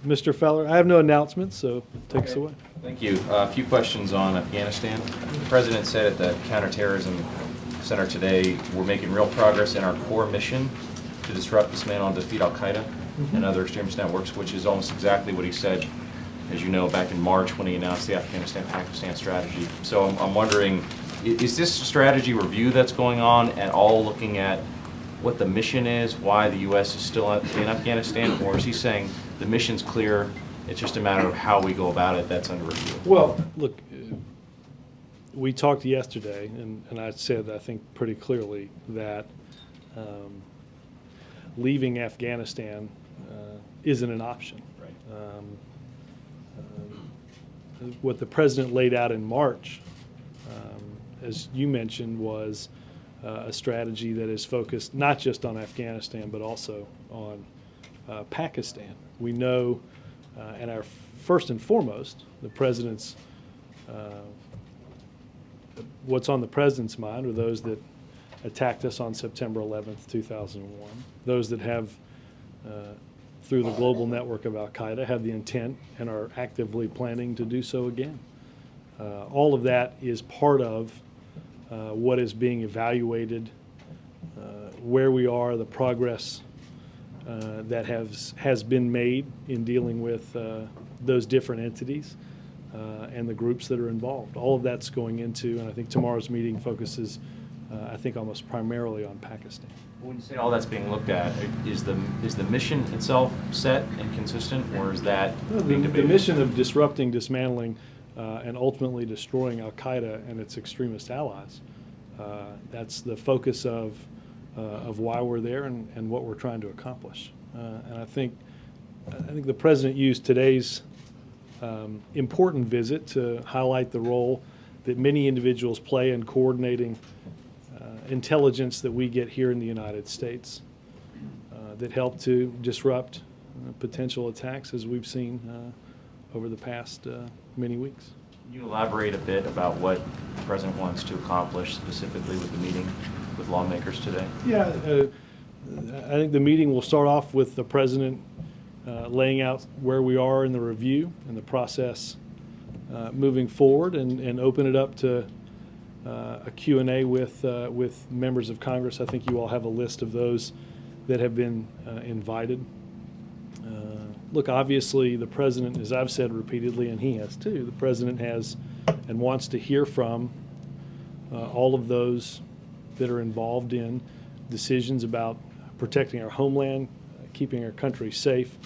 Mr. Feller, I have no announcements, so take us away. Thank you. A few questions on Afghanistan. The President said at the Counterterrorism Center today, we're making real progress in our core mission to disrupt, dismantle, and defeat al-Qaeda and other extremist networks, which is almost exactly what he said, as you know, back in March when he announced the Afghanistan-Pakistan strategy. So I'm wondering, is this strategy review that's going on at all looking at what the mission is, why the U.S. is still in Afghanistan, or is he saying the mission's clear, it's just a matter of how we go about it that's under review? Well, look, we talked yesterday, and I said, I think pretty clearly, that leaving Afghanistan isn't an option. Right. What the President laid out in March, as you mentioned, was a strategy that is focused not just on Afghanistan, but also on Pakistan. We know, and our first and foremost, the President's, what's on the President's mind are those that attacked us on September 11th, 2001, those that have, through the global network of al-Qaeda, have the intent and are actively planning to do so again. All of that is part of what is being evaluated, where we are, the progress that has been made in dealing with those different entities and the groups that are involved. All of that's going into, and I think tomorrow's meeting focuses, I think, almost primarily on Pakistan. When you say all that's being looked at, is the mission itself set and consistent, or is that being debated? The mission of disrupting, dismantling, and ultimately destroying al-Qaeda and its extremist allies, that's the focus of why we're there and what we're trying to accomplish. And I think the President used today's important visit to highlight the role that many individuals play in coordinating intelligence that we get here in the United States that help to disrupt potential attacks, as we've seen over the past many weeks. Can you elaborate a bit about what the President wants to accomplish specifically with the meeting with lawmakers today? Yeah, I think the meeting will start off with the President laying out where we are in the review and the process moving forward, and open it up to a Q&A with members of Congress. I think you all have a list of those that have been invited. Look, obviously the President, as I've said repeatedly, and he has too, the President has and wants to hear from all of those that are involved in decisions about protecting our homeland, keeping our country safe,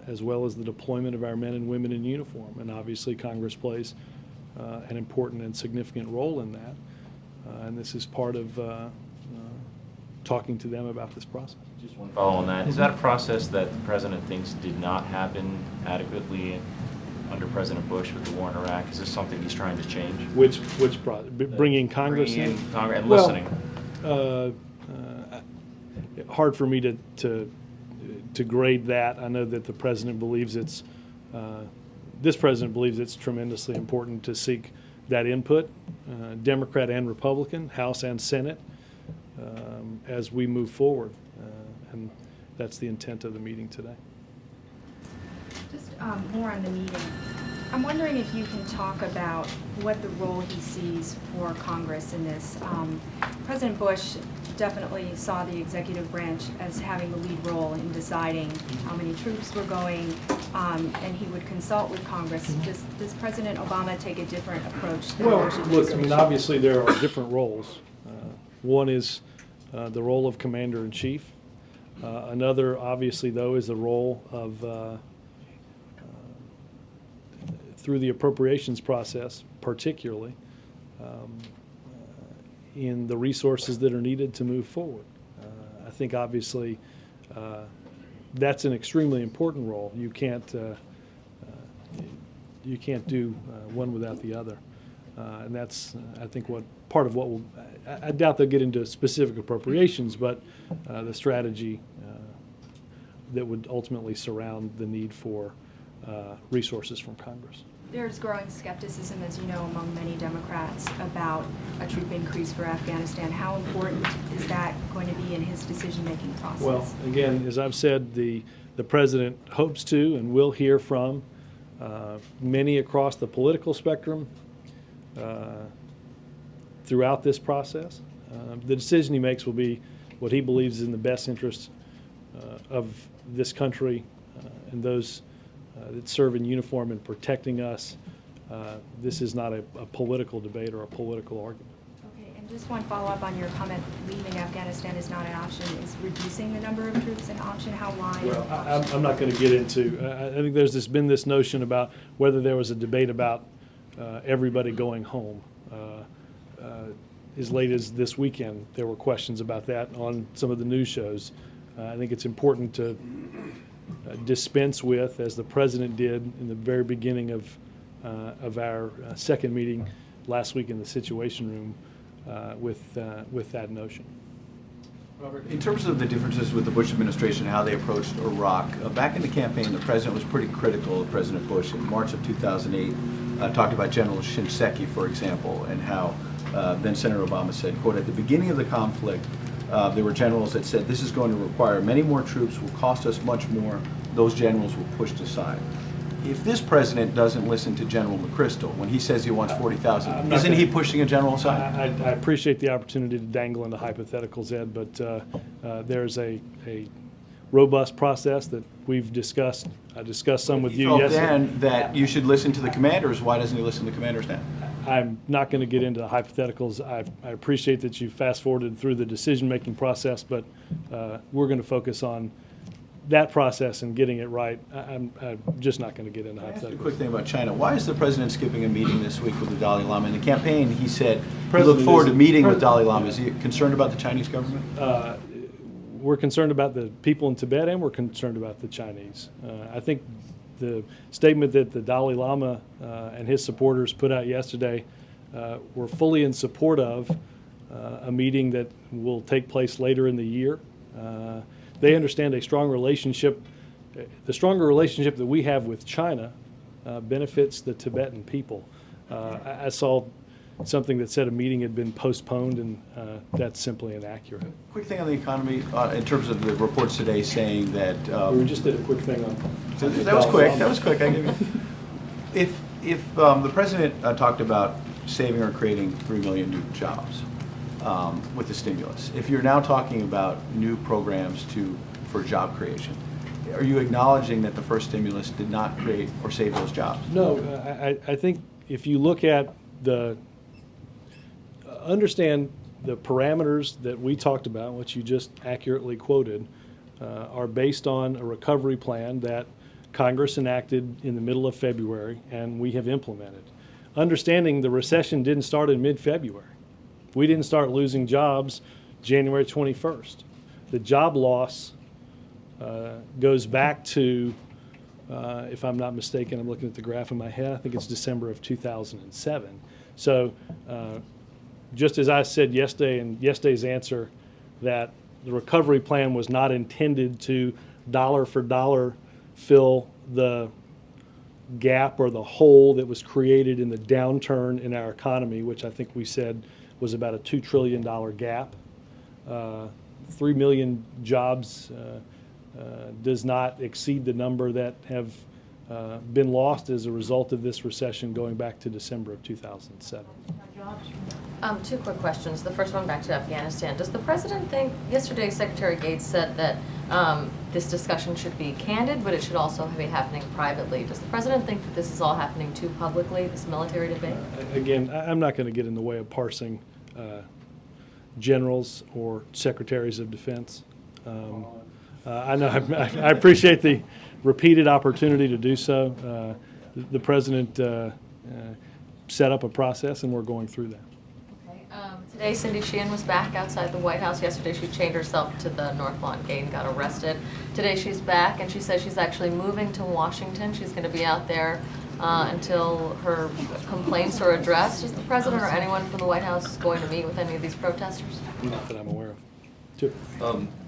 as well as the deployment of our men and women in uniform. And obviously Congress plays an important and significant role in that. And this is part of talking to them about this process. Just one follow on that. Is that a process that the President thinks did not happen adequately under President Bush with the war in Iraq? Is this something he's trying to change? Which process? Bringing Congress in? Bringing in Congress and listening. Hard for me to grade that. I know that the President believes it's this President believes it's tremendously important to seek that input, Democrat and Republican, House and Senate, as we move forward. And that's the intent of the meeting today. Just more on the meeting. I'm wondering if you can talk about what the role he sees for Congress in this. President Bush definitely saw the executive branch as having the lead role in deciding how many troops were going, and he would consult with Congress. Does President Obama take a different approach than Well, Bush look, I administration? mean, obviously there are different roles. One is the role of Commander-in-Chief. Another, obviously, though, is the role of, through the appropriations process, particularly, in the resources that are needed to move forward. I think, obviously, that's an extremely important role. You can't do one without the other. And that's, I think, what part of what will, I doubt they'll get into specific appropriations, but the strategy that would ultimately surround the need for resources from Congress. There's growing skepticism, as you know, among many Democrats about a troop increase for Afghanistan. How important is that going to be in his decision-making process? Well, again, as I've said, the the President hopes to and will hear from many across the political spectrum throughout this process. The decision he makes will be what he believes is in the best interest of this country and those that serve in uniform in protecting us. This is not a political debate or a political argument. Okay, and just one follow-up on your comment, leaving Afghanistan is not an option. Is reducing the number of troops an option? How wide? Well, I'm not going to get into, I think there's been this notion about whether there was a debate about everybody going home. As late as this weekend, there were questions about that on some of the news shows. I think it's important to dispense with, as the President did in the very beginning of our second meeting last week in the Situation Room, with that notion. Robert, in terms of the differences with the Bush administration and how they approached Iraq, back in the campaign, the President was pretty critical of President Bush. In March of 2008, talked about General Shinseki, for example, and how then Senator Obama said, quote, "At the beginning of the conflict, there were generals that said this is going to require many more troops, will cost us much more. Those generals were pushed aside." If this president doesn't listen to General McChrystal when he says he wants 40,000, isn't he pushing a general aside? I appreciate the opportunity to dangle into hypotheticals, Ed, but there's a robust process that we've discussed. I discussed some with you yesterday. Then that you should listen to the commanders. Why doesn't he listen to the commanders now? I'm not going to get into the hypotheticals. I appreciate that you fast-forwarded through the decision-making process, but we're going to focus on that process and getting it right. I'm just not going to get into hypotheticals. A quick thing about China. Why is the president skipping a meeting this week with the Dalai Lama? In the campaign, he said he looked forward to meeting with Dalai Lama. Is he concerned about the Chinese government? We're concerned about the people in Tibet, and we're concerned about the Chinese. I think the statement that the Dalai Lama and his supporters put out yesterday were fully in support of a meeting that will take place later in the year. They understand a strong relationship. The stronger relationship that we have with China benefits the Tibetan people. I saw something that said a meeting had been postponed, and that's simply inaccurate. Quick thing on the economy, in terms of the reports today saying that... we just did a quick thing on... That was quick. That was quick. I give you. If the president talked about saving or creating 3 million new jobs with the stimulus, if you're now talking about new programs for job creation, are you acknowledging that the first stimulus did not create or save those jobs? No, I think if you look at understand the parameters that we talked about, which you just accurately quoted, are based on a recovery plan that Congress enacted in the middle of February and we have implemented. Understanding the recession didn't start in mid-February. We didn't start losing jobs January 21st. The job loss goes back to, if I'm not mistaken, I'm looking at the graph in my head, I think it's December of 2007. So just as I said yesterday in yesterday's answer, that the recovery plan was not intended to dollar for dollar fill the gap or the hole that was created in the downturn in our economy, which I think we said was about a $2 trillion gap. 3 million jobs does not exceed the number that have been lost as a result of this recession going back to December of 2007. Two quick questions. The first one back to Afghanistan. Does the president think, yesterday Secretary Gates said that this discussion should be candid, but it should also be happening privately. Does the president think that this is all happening too publicly, this military debate? Again, I'm not going to get in the way of parsing generals or secretaries of defense. I know I appreciate the repeated opportunity to do so. The president set up a process, and we're going through that. Okay. Today, Cindy Sheehan was back outside the White House. Yesterday, she chained herself to the North Lawn gate and got arrested. Today, she's back, and she says she's actually moving to Washington. She's going to be out there until her complaints are addressed. Is the president or anyone from the White House going to meet with any of these protesters? Not that I'm aware of. Sure.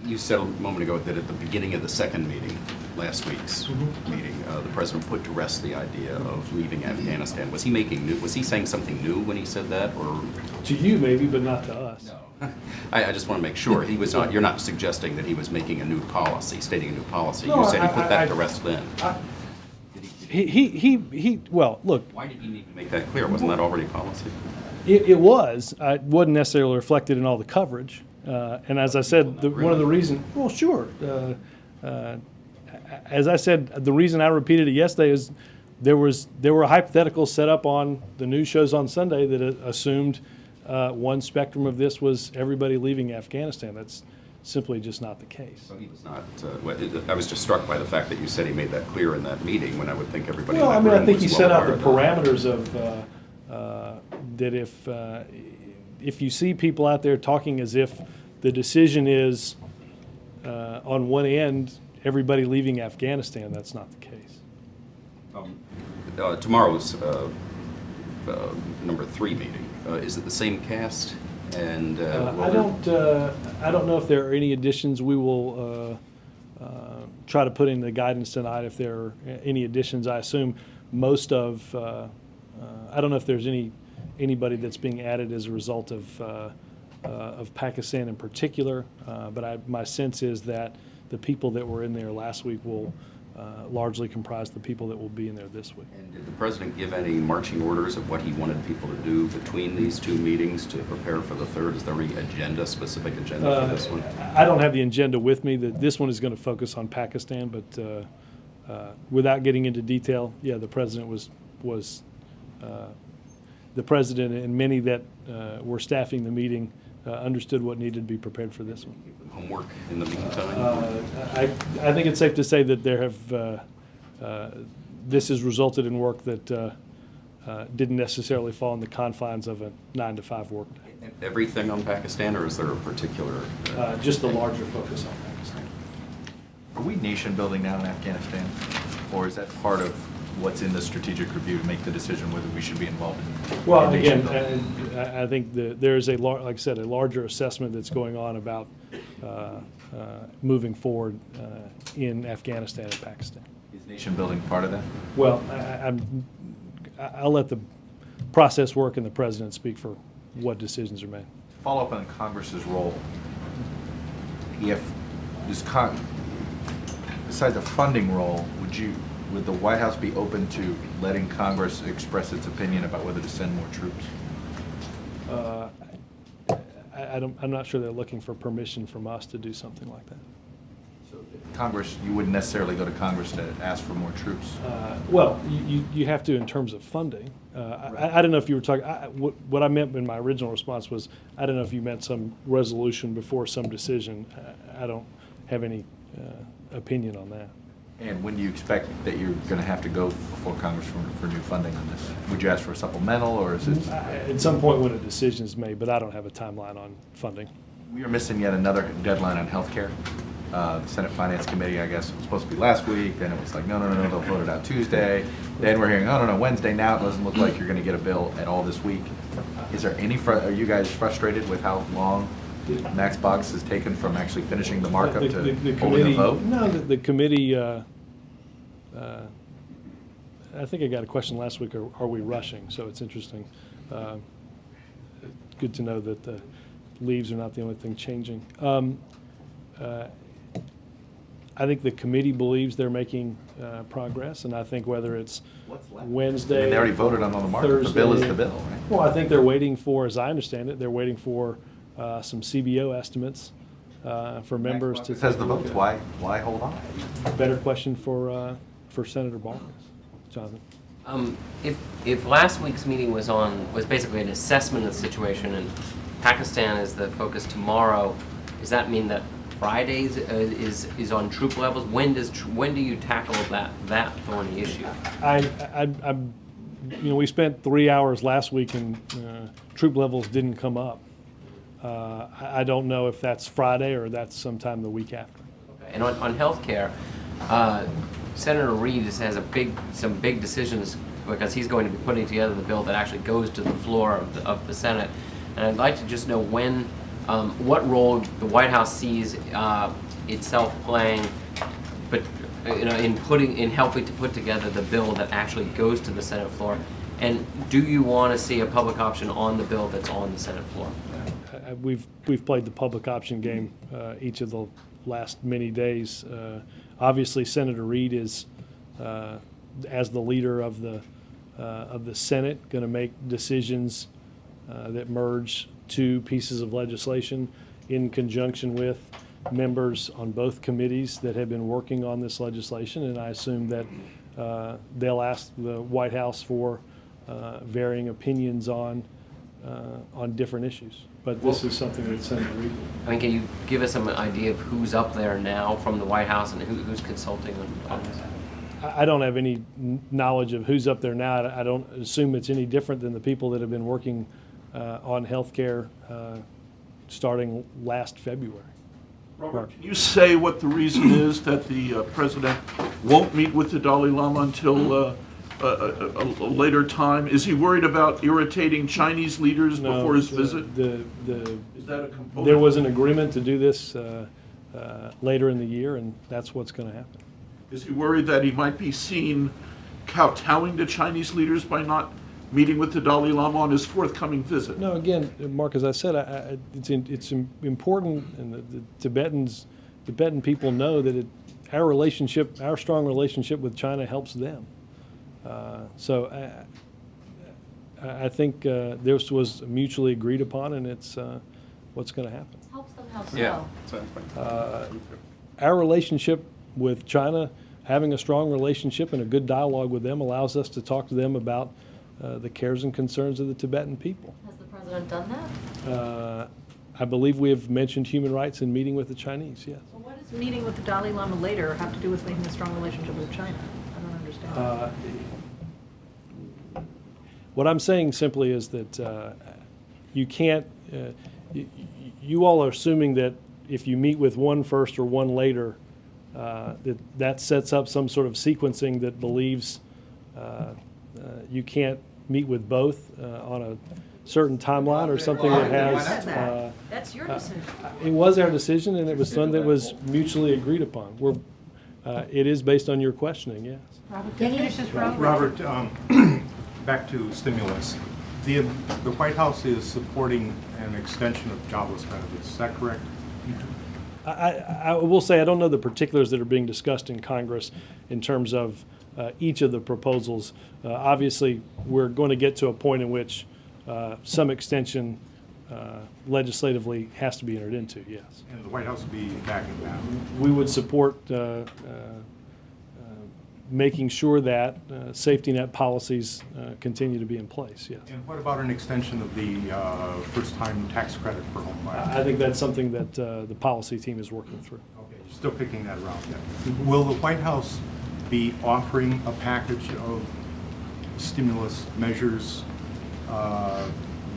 You said a moment ago that at the beginning of the second meeting, last week's meeting, the president put to rest the idea of leaving Afghanistan. Was he saying something new when he said that, or? To you maybe, but not to us. No. I just want to make sure he was not. You're not suggesting that he was making a new policy, stating a new policy. No, You said he put that to rest then. Well, look. Why did he need to make that clear? Wasn't that already policy? It was. It wasn't necessarily reflected in all the coverage. And as I said, one of the reasons, well, sure. As I said, the reason I repeated it yesterday is there were hypotheticals set up on the news shows on Sunday that assumed one spectrum of this was everybody leaving Afghanistan. That's simply just not the case. So he was not. I was just struck by the fact that you said he made that clear in that meeting, when I would think everybody. Well, in I that mean, I room think was he well set out the aware of that. parameters of that if you see people out there talking as if the decision is on one end, everybody leaving Afghanistan, that's not the case. Tomorrow's number 3 meeting. Is it the same cast? And I don't know if there are any additions. We will try to put in the guidance tonight if there are any additions. I assume most of I don't know if there's anybody that's being added as a result of Pakistan in particular, but my sense is that the people that were in there last week will largely comprise the people that will be in there this week. And did the president give any marching orders of what he wanted people to do between these 2 meetings to prepare for the 3rd? Is there any specific agenda for this one? I don't have the agenda with me. This one is going to focus on Pakistan, but without getting into detail, yeah, the president was the president and many that were staffing the meeting understood what needed to be prepared for this one. Homework in the meantime? I think it's safe to say that there have this has resulted in work that didn't necessarily fall in the confines of a 9-to-5 work day. Everything on Pakistan, or is there a particular? Just a larger focus on Pakistan. Are we nation building now in Afghanistan? Or is that part of what's in the strategic review to make the decision whether we should be involved in? Well, nation again, building? I think there is like I said, a larger assessment that's going on about moving forward in Afghanistan and Pakistan. Is nation building part of that? Well, I'll let the process work and the president speak for what decisions are made. Follow up on Congress's role. If this besides the funding role, would the White House be open to letting Congress express its opinion about whether to send more troops? I'm not sure they're looking for permission from us to do something like that. So Congress, you wouldn't necessarily go to Congress to ask for more troops? Well, you have to in terms of funding. I don't know if you were talking, what I meant in my original response was, I don't know if you meant some resolution before some decision. I don't have any opinion on that. And when do you expect that you're going to have to go before Congress for new funding on this? Would you ask for a supplemental, or is it? At some point when a decision is made, but I don't have a timeline on funding. We are missing yet another deadline on health care. The Senate Finance Committee, I guess, was supposed to be last week. Then it was like, no, they'll vote it out Tuesday. Then we're hearing, oh, no, Wednesday. Now it doesn't look like you're going to get a bill at all this week. Is there any, are you guys frustrated with how long Max Box has taken from actually finishing the markup to holding a vote? No, the committee, I think I got a question last week, are we rushing? So it's interesting. Good to know that the leaves are not the only thing changing. I think the committee believes they're making progress, and I think whether it's Wednesday, I mean, they already voted on the markup. Thursday, The bill is the bill, right? Well, I think they're waiting for, as I understand it, they're waiting for some CBO estimates for members to. It says the votes. Why hold on? Better question for Senator Barnes. Jonathan. If last week's meeting was basically an assessment of the situation, and Pakistan is the focus tomorrow, does that mean that Fridays is on troop levels? When do you tackle that thorny issue? We spent 3 hours last week and troop levels didn't come up. I don't know if that's Friday or that's sometime the week after. Okay. And on health care, Senator Reid has some big decisions because he's going to be putting together the bill that actually goes to the floor of the Senate. And I'd like to just know what role the White House sees itself playing, but in helping to put together the bill that actually goes to the Senate floor? And do you want to see a public option on the bill that's on the Senate floor? We've played the public option game each of the last many days. Obviously, Senator Reid is, as the leader of the Senate, going to make decisions that merge two pieces of legislation in conjunction with members on both committees that have been working on this legislation, and I assume that they'll ask the White House for varying opinions on different issues. But this is something that Senator Reid. I mean, can you give us some idea of who's up there now from the White House and who's consulting on this? I don't have any knowledge of who's up there now. I don't assume it's any different than the people that have been working on health care starting last February. Robert, can you say what the reason is that the president won't meet with the Dalai Lama until a later time? Is he worried about irritating Chinese leaders before his visit? Is that a component? There was an agreement to do this later in the year, and that's what's going to happen. Is he worried that he might be seen kowtowing to Chinese leaders by not meeting with the Dalai Lama on his forthcoming visit? No, again, Mark, as I said, it's important, and the Tibetan people know that our strong relationship with China helps them. So I think this was mutually agreed upon, and it's what's going to happen. Helps them, helps Yeah. Our relationship with China, having a strong relationship and a good dialogue with them, allows us to talk to them about the cares and concerns of the Tibetan people. Has the president done that? I believe we have mentioned human rights in meeting with the Chinese, yes. Well, what does meeting with the Dalai Lama later have to do with making a strong relationship with China? I don't understand. What I'm saying simply is that you can't, you all are assuming that if you meet with one first or one later, that sets up some sort of sequencing that believes you can't meet with both on a certain timeline or something that has. That's your decision. It was our decision, and it was one that was mutually agreed upon. It is based on your questioning, yes. Robert, can you finish this, Robert? Robert, back to stimulus. The White House is supporting an extension of jobless benefits. Is that correct? I will say I don't know the particulars that are being discussed in Congress in terms of each of the proposals. Obviously, we're going to get to a point in which some extension legislatively has to be entered into, yes. And the White House will be backing that. We would support making sure that safety net policies continue to be in place, yes. And what about an extension of the first-time tax credit for home buyers? I think that's something that the policy team is working through. Okay, you're still picking that around yet. Will the White House be offering a package of stimulus measures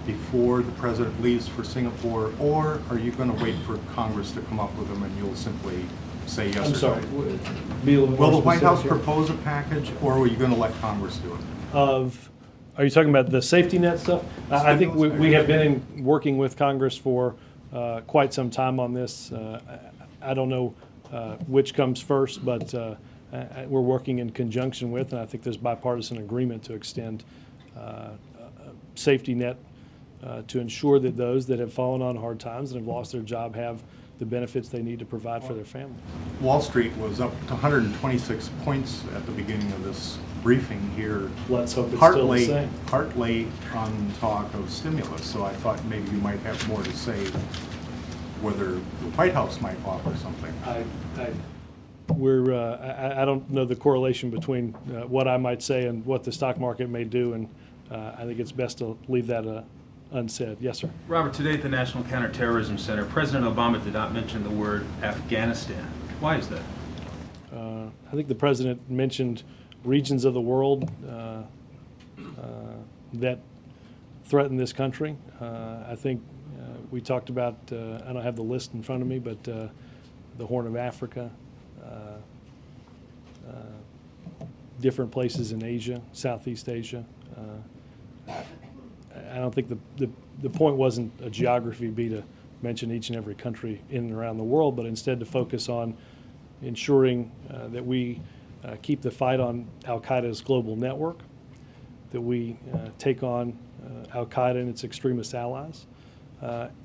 before the president leaves for Singapore, or are you going to wait for Congress to come up with them and you'll simply say yes I'm or sorry. no? Be a little more Will the White specific House here. propose a package, or are you going to let Congress do it? Are you talking about the safety net stuff? I think we Stimulus have been working with Congress for quite some time on this. I don't know which comes first, but we're working in conjunction with, and I think there's bipartisan agreement to extend safety net to ensure that those that have fallen on hard times and have lost their job have the benefits they need to provide for their family. Wall Street was up to 126 points at the beginning of this briefing here. Let's hope it's still the same. Partly on talk of stimulus, so I thought maybe you might have more to say whether the White House might offer something. I don't know the correlation between what I might say and what the stock market may do, and I think it's best to leave that unsaid. Yes, sir. Robert, today at the National Counterterrorism Center, President Obama did not mention the word Afghanistan. Why is that? I think the president mentioned regions of the world that threaten this country. I think we talked about, I don't have the list in front of me, but the Horn of Africa, different places in Asia, Southeast Asia. I don't think the point wasn't a geography bee to mention each and every country in and around the world, but instead to focus on ensuring that we keep the fight on al-Qaeda's global network, that we take on al-Qaeda and its extremist allies,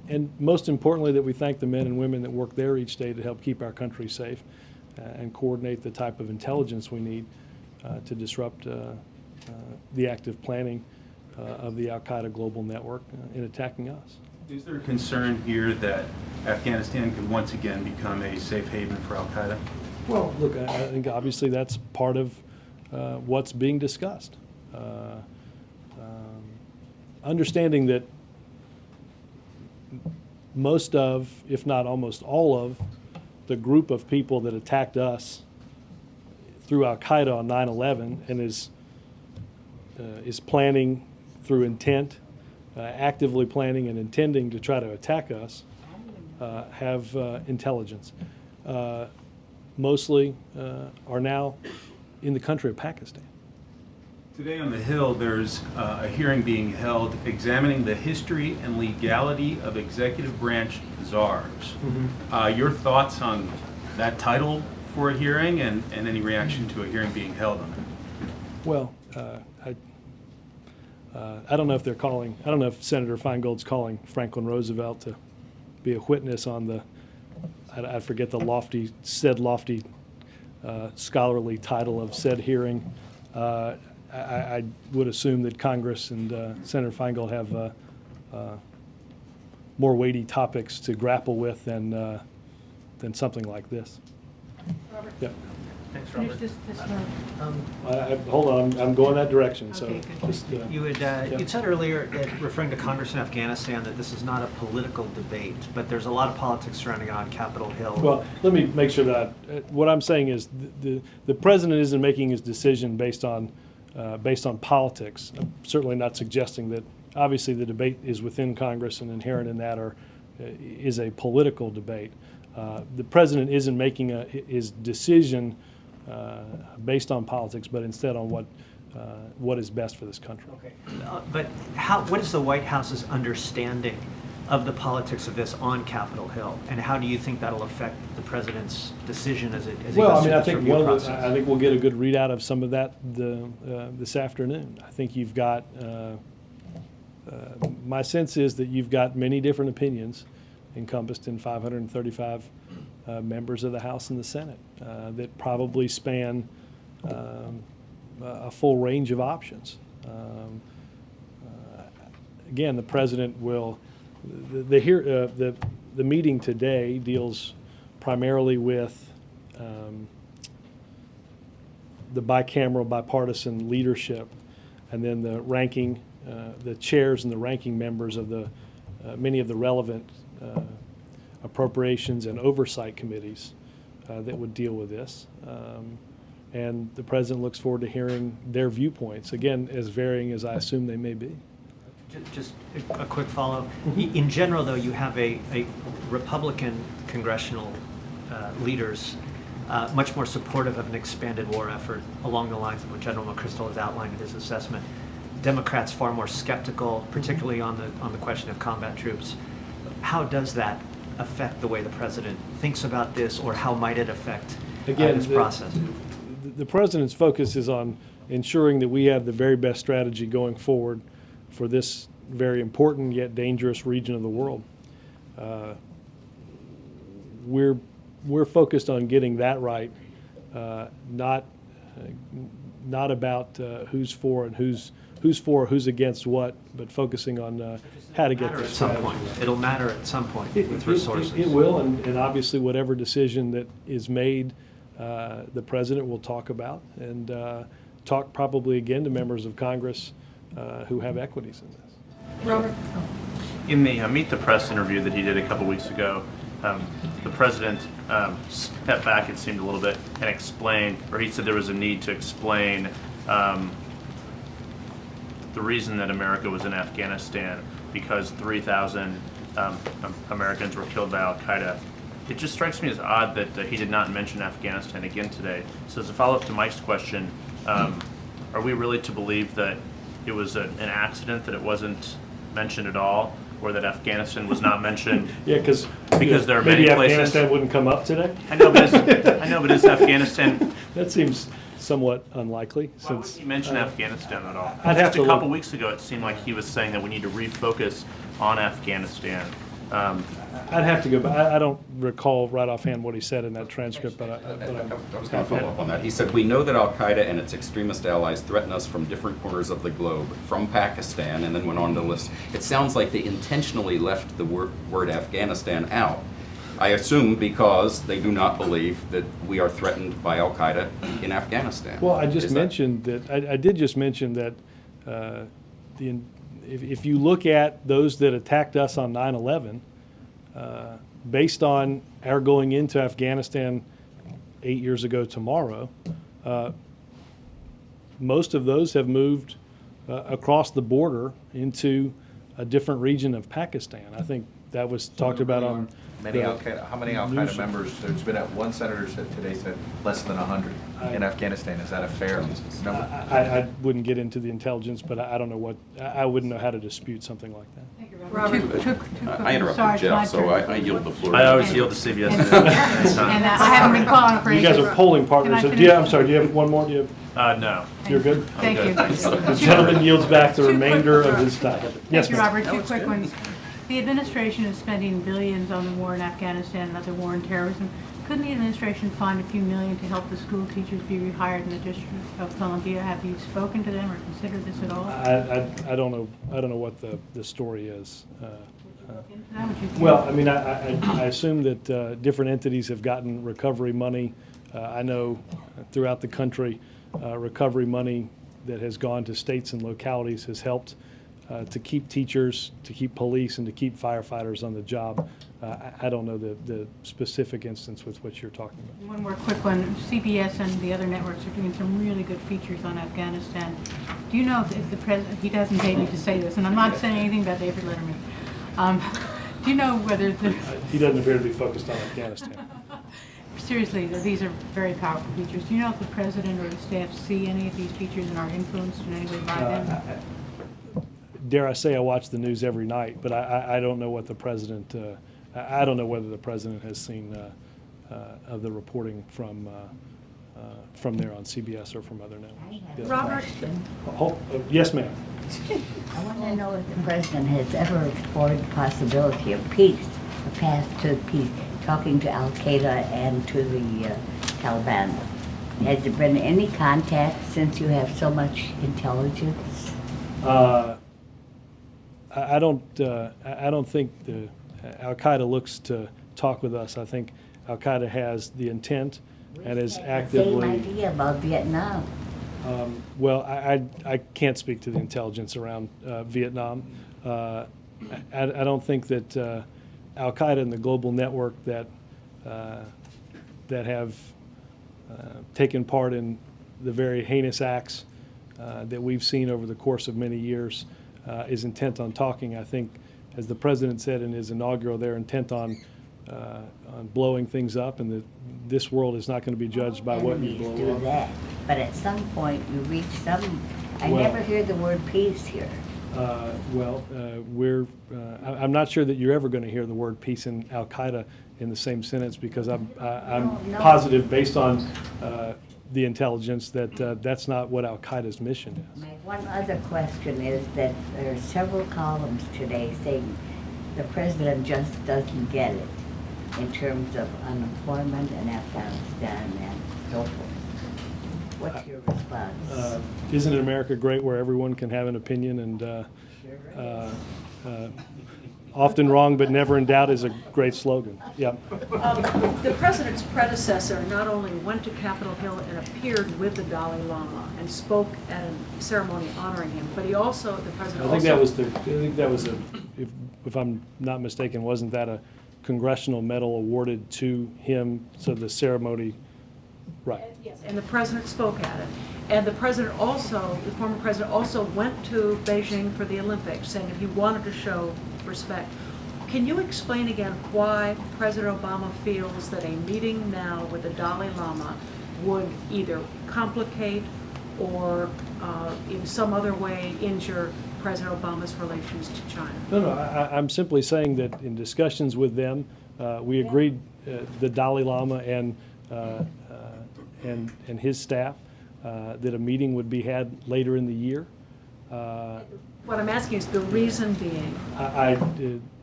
and most importantly, that we thank the men and women that work there each day to help keep our country safe and coordinate the type of intelligence we need to disrupt the active planning of the al-Qaeda global network in attacking us. Is there a concern here that Afghanistan could once again become a safe haven for al-Qaeda? Well, look, I think obviously that's part of what's being discussed. Understanding that most of, if not almost all of, the group of people that attacked us through al-Qaeda on 9/11 and is planning through intent, actively planning and intending to try to attack us, have intelligence. Mostly are now in the country of Pakistan. Today on the Hill, there's a hearing being held examining the history and legality of executive branch czars. Your thoughts on that title for a hearing and any reaction to a hearing being held on it? Well, I don't know if they're calling, I don't know if Senator Feingold's calling Franklin Roosevelt to be a witness on the, I forget the lofty scholarly title of said hearing. I would assume that Congress and Senator Feingold have more weighty topics to grapple with than something like this. Robert? Yeah. Thanks, Finish Robert. this Hold on, I'm going that direction. So Okay, good. just You'd said earlier, referring to Congress in Afghanistan, that this is not a political debate, but there's a lot of politics surrounding it on Capitol Hill. Well, let me make sure that what I'm saying is the president isn't making his decision based on politics. I'm certainly not suggesting that. Obviously, the debate is within Congress, and inherent in that is a political debate. The president isn't making his decision based on politics, but instead on what is best for this country. Okay. But what is the White House's understanding of the politics of this on Capitol Hill, and how do you think that'll affect the president's decision as he Well, goes I mean, through I this think review process? I think we'll get a good readout of some of that this afternoon. I think you've got. My sense is that you've got many different opinions encompassed in 535 members of the House and the Senate that probably span a full range of options. Again, the president will. The meeting today deals primarily with the bicameral, bipartisan leadership, and then the chairs and the ranking members of the many of the relevant appropriations and oversight committees that would deal with this. And the president looks forward to hearing their viewpoints, again, as varying as I assume they may be. Just a quick follow. In general, though, you have a Republican congressional leaders much more supportive of an expanded war effort along the lines of what General McChrystal has outlined in his assessment. Democrats far more skeptical, particularly on the question of combat troops. How does that affect the way the president thinks about this, or how might it affect this process? The president's focus is on ensuring that we have the very best strategy going forward for this very important yet dangerous region of the world. We're focused on getting that right, not about who's for and who's against what, but focusing on how to get this strategy. It'll matter at some point with resources. It will, and obviously whatever decision that is made, the president will talk about and talk probably again to members of Congress who have equities in this. Robert? In the Meet the Press interview that he did a couple weeks ago, the president stepped back, it seemed, a little bit and explained, or he said there was a need to explain the reason that America was in Afghanistan, because 3,000 Americans were killed by al-Qaeda. It just strikes me as odd that he did not mention Afghanistan again today. So as a follow-up to Mike's question, are we really to believe that it was an accident that it wasn't mentioned at all, or that Afghanistan was not mentioned? Yeah, because Because there are maybe many places. Afghanistan wouldn't come up today? I know, but is Afghanistan? That seems somewhat unlikely, Why wouldn't since. he mention Afghanistan at all? I'd have Just to a couple look. weeks ago, it seemed like he was saying that we need to refocus on Afghanistan. I'd have to go back. I don't recall right offhand what he said in that transcript, but I was going to follow up on that. He said, "We know that al-Qaeda and its extremist allies threaten us from different corners of the globe, from Pakistan," and then went on to list. It sounds like they intentionally left the word Afghanistan out. I assume because they do not believe that we are threatened by al-Qaeda in Afghanistan. Well, I just Is that- mentioned that, I did just mention that if you look at those that attacked us on 9/11, based on our going into Afghanistan 8 years ago tomorrow, most of those have moved across the border into a different region of Pakistan. I think that was talked about on. How many news. al-Qaeda members, there's been one senator said today said less than 100 in Afghanistan. Is that a fair number? I wouldn't get into the intelligence, but I don't know what, I wouldn't know how to dispute something like that. Robert, I interrupted Jeff, so I yield the floor. I always yield to CBS. And I haven't been calling for You guys are polling partners. Can I Do you, finish? I'm sorry, do you have one more? Do you have, No. you're good? Thank you. The gentleman yields back the remainder of his time. Yes, Thank you, ma'am. Robert. Two quick ones. The administration is spending billions on the war in Afghanistan and other war and terrorism. Couldn't the administration find a few million to help the school teachers be rehired in the District of Columbia? Have you spoken to them or considered this at all? I don't know. I don't know what the story is. How would you think? Well, I mean, I assume that different entities have gotten recovery money. I know throughout the country, recovery money that has gone to states and localities has helped to keep teachers, to keep police, and to keep firefighters on the job. I don't know the specific instance with what you're talking about. One more quick one. CBS and the other networks are doing some really good features on Afghanistan. Do you know if the president, he doesn't pay me to say this, and I'm not saying anything about David Letterman. Do you know whether the... He doesn't appear to be focused on Afghanistan. Seriously, these are very powerful features. Do you know if the president or the staff see any of these features and are influenced in any way by them? Dare I say I watch the news every night, but I don't know what the president, I don't know whether the president has seen of the reporting from there on CBS or from other networks. Yes. Robert? Yes, ma'am. I want to know if the president has ever explored the possibility of peace, a path to peace, talking to Al-Qaeda and to the Taliban. Has there been any contact since you have so much intelligence? I don't think Al-Qaeda looks to talk with us. I think Al-Qaeda has the intent and is actively. Same idea about Vietnam. Well, I can't speak to the intelligence around Vietnam. I don't think that Al-Qaeda and the global network that have taken part in the very heinous acts that we've seen over the course of many years is intent on talking. I think, as the president said in his inaugural, they're intent on blowing things up, and that this world is not going to be judged by what you blow do up. that, but at some point you reach some. I Well- never hear the word peace here. I'm not sure that you're ever going to hear the word peace and Al-Qaeda in the same sentence, because I'm No. positive, based on the intelligence, that that's not what Al-Qaeda's mission is. My one other question is that there are several columns today saying the president just doesn't get it in terms of unemployment in Afghanistan and so forth. What's your response? Isn't America great, where everyone can have an opinion, and often wrong but never in doubt is a great slogan. Yeah. The president's predecessor not only went to Capitol Hill and appeared with the Dalai Lama and spoke at a ceremony honoring him, but he also, the president I think that was if I'm not mistaken, wasn't that a congressional medal awarded to him? So the ceremony, right. Yes, and the president spoke at it. And the president also, the former president also went to Beijing for the Olympics, saying that he wanted to show respect. Can you explain again why President Obama feels that a meeting now with the Dalai Lama would either complicate or in some other way injure President Obama's relations to China? No, I'm simply saying that in discussions with them, We agreed, the Dalai Lama and his staff, that a meeting would be had later in the year. What I'm asking is the reason being.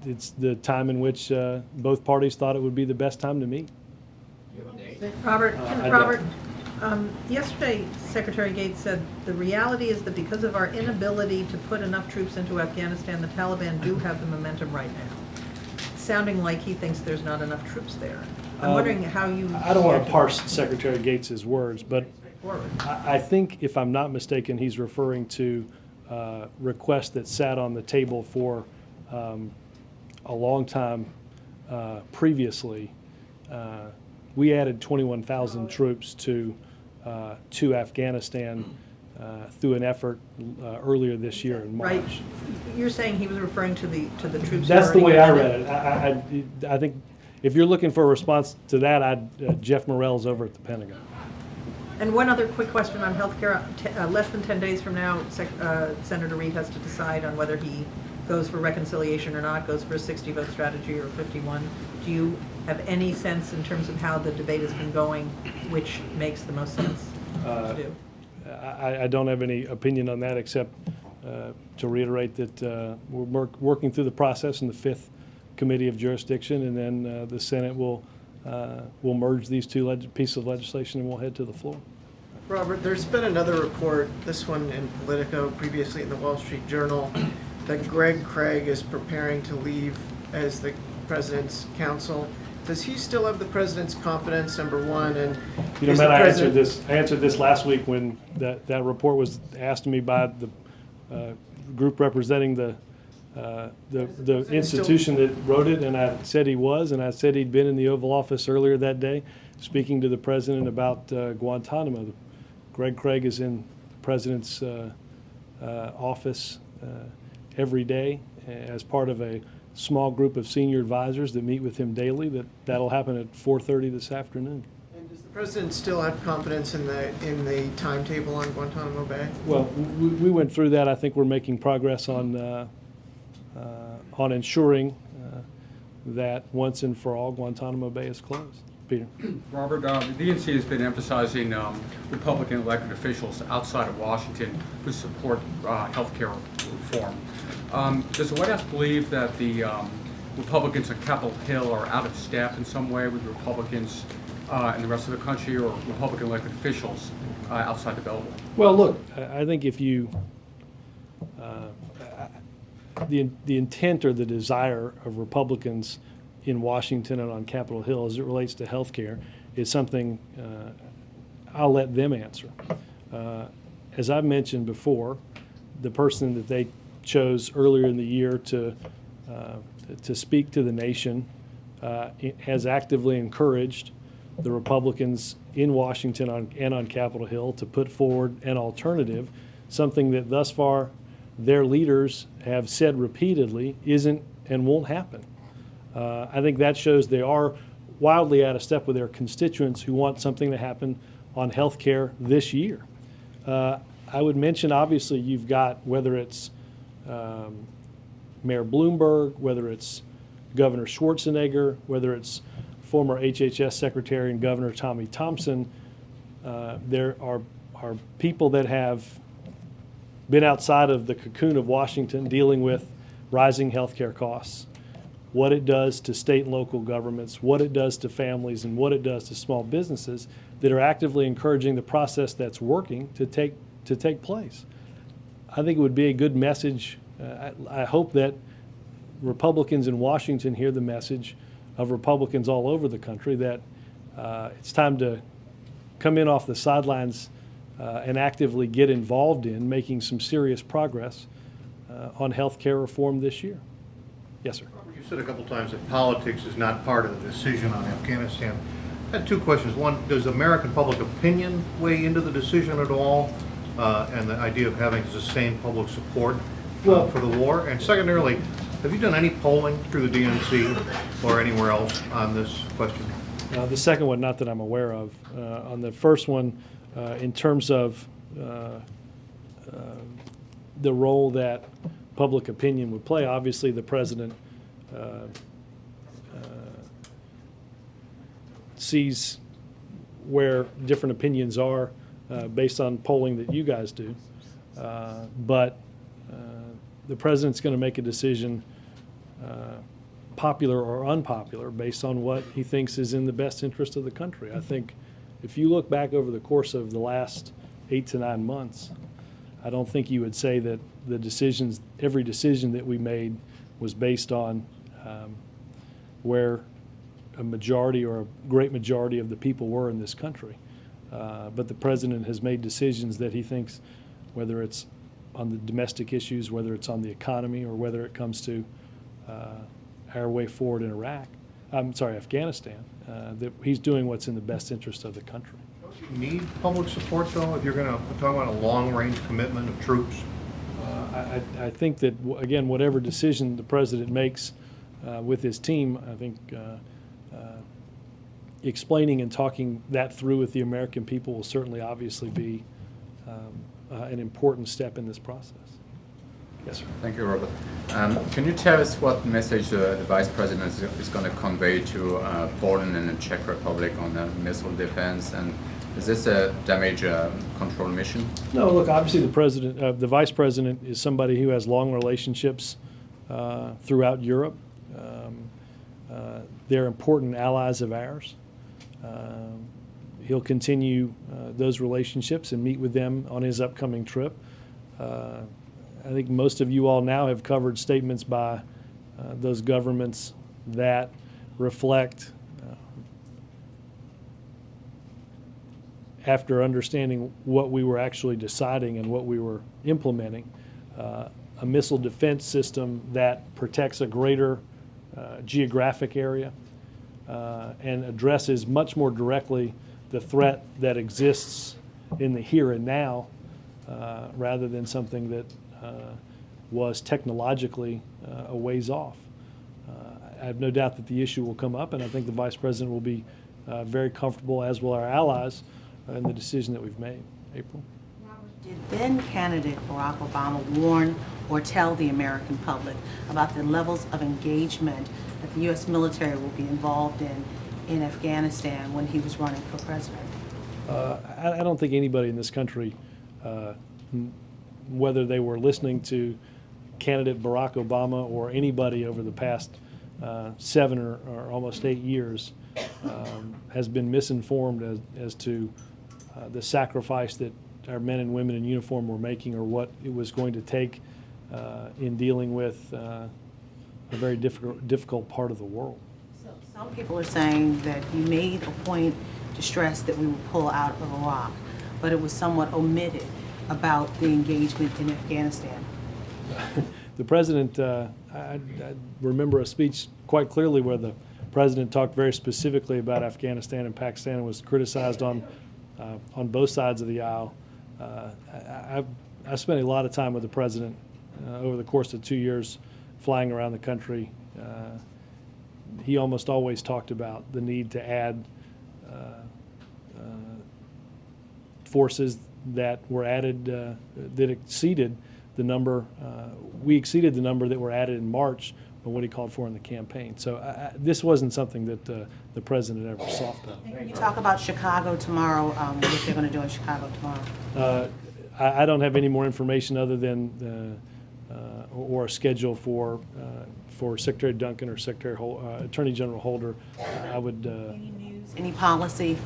It's the time in which both parties thought it would be the best time to meet. Robert, I Robert, Yesterday, Secretary Gates said, "The reality is that because of our inability to put enough troops into Afghanistan, the Taliban do have the momentum right now." Sounding like he thinks there's not enough troops there. I'm wondering how you... I don't want to parse Secretary Gates's words, but Straightforward. I think, if I'm not mistaken, he's referring to requests that sat on the table for a long time previously. We added 21,000 troops to Afghanistan through an effort earlier this year in March. Right. You're saying he was referring to the troops. That's the way I already read it. I think if you're looking for a response to that, Jeff Morrell's over at the Pentagon. And one other quick question on healthcare. Less than 10 days from now, Senator Reid has to decide on whether he goes for reconciliation or not, goes for a 60-vote strategy or 51. Do you have any sense in terms of how the debate has been going, which makes the most sense to do? I don't have any opinion on that, except to reiterate that we're working through the process in the 5th Committee of Jurisdiction, and then the Senate will merge these two pieces of legislation, and we'll head to the floor. Robert, there's been another report, this one in Politico, previously in the Wall Street Journal, that Greg Craig is preparing to leave as the president's counsel. Does he still have the president's confidence, number one? And you know, Matt, I answered this last week when that report was asked to me by the group representing the institution that wrote it, and I said he was, and I said he'd been in the Oval Office earlier that day speaking to the president about Guantanamo. Greg Craig is in the president's office every day as part of a small group of senior advisors that meet with him daily. That'll happen at 4:30 this afternoon. And does the president still have confidence in the timetable on Guantanamo Bay? Well, we went through that. I think we're making progress on ensuring that once and for all Guantanamo Bay is closed. Peter. Robert, the DNC has been emphasizing Republican elected officials outside of Washington who support health care reform. Does the White House believe that the Republicans on Capitol Hill are out of step in some way with Republicans in the rest of the country, or Republican elected officials outside the Beltway? Well, look, I think if you the intent or the desire of Republicans in Washington and on Capitol Hill as it relates to health care is something I'll let them answer. As I've mentioned before, the person that they chose earlier in the year to speak to the nation has actively encouraged the Republicans in Washington and on Capitol Hill to put forward an alternative, something that thus far their leaders have said repeatedly isn't and won't happen. I think that shows they are wildly out of step with their constituents who want something to happen on health care this year. I would mention, obviously, you've got, whether it's Mayor Bloomberg, whether it's Governor Schwarzenegger, whether it's former HHS Secretary and Governor Tommy Thompson, there are people that have been outside of the cocoon of Washington dealing with rising health care costs, what it does to state and local governments, what it does to families, and what it does to small businesses, that are actively encouraging the process that's working to take place. I think it would be a good message. I hope that Republicans in Washington hear the message of Republicans all over the country that it's time to come in off the sidelines and actively get involved in making some serious progress on health care reform this year. Yes, sir. You said a couple times that politics is not part of the decision on Afghanistan. I had two questions. One, does American public opinion weigh into the decision at all, and the idea of having sustained public support for the war? And secondarily, have you done any polling through the DNC or anywhere else on this question? The second one, not that I'm aware of. On the first one, in terms of the role that public opinion would play, obviously the president sees where different opinions are based on polling that you guys do. But the president's going to make a decision, popular or unpopular, based on what he thinks is in the best interest of the country. I think if you look back over the course of the last 8 to 9 months, I don't think you would say that the decisions, every decision that we made was based on where a majority or a great majority of the people were in this country. But the president has made decisions that he thinks, whether it's on the domestic issues, whether it's on the economy, or whether it comes to our way forward in Afghanistan, that he's doing what's in the best interest of the country. Don't you need public support, though, if you're going to talk about a long-range commitment of troops? I think that, again, whatever decision the president makes with his team, I think explaining and talking that through with the American people will certainly obviously be an important step in this process. Yes, sir. Thank you, Robert. Can you tell us what message the Vice President is going to convey to Poland and the Czech Republic on the missile defense? And is this a damage control mission? No, look, obviously the Vice President is somebody who has long relationships throughout Europe. They're important allies of ours. He'll continue those relationships and meet with them on his upcoming trip. I think most of you all now have covered statements by those governments that reflect, after understanding what we were actually deciding and what we were implementing, a missile defense system that protects a greater geographic area and addresses much more directly the threat that exists in the here and now, rather than something that was technologically a ways off. I have no doubt that the issue will come up, and I think the Vice President will be very comfortable, as will our allies, in the decision that we've made. April? Did then candidate Barack Obama warn or tell the American public about the levels of engagement that the U.S. military will be involved in Afghanistan when he was running for president? I don't think anybody in this country, whether they were listening to candidate Barack Obama or anybody over the past 7 or almost 8 years, has been misinformed as to the sacrifice that our men and women in uniform were making, or what it was going to take in dealing with a very difficult part of the world. So some people are saying that you made a point to stress that we would pull out of Iraq, but it was somewhat omitted about the engagement in Afghanistan. The president, I remember a speech quite clearly where the president talked very specifically about Afghanistan and Pakistan and was criticized on both sides of the aisle. I spent a lot of time with the president over the course of 2 years flying around the country. He almost always talked about the need to add forces that were added, that exceeded the number. We exceeded the number that were added in March of what he called for in the campaign. So this wasn't something that the president ever softened up. Can you talk about Chicago tomorrow, what they're going to do in Chicago tomorrow? I don't have any more information other than or a schedule for Secretary Duncan or Attorney General Holder. I would. Any news, any policy?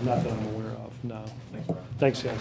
Not that I'm aware of. No. Thanks, guys.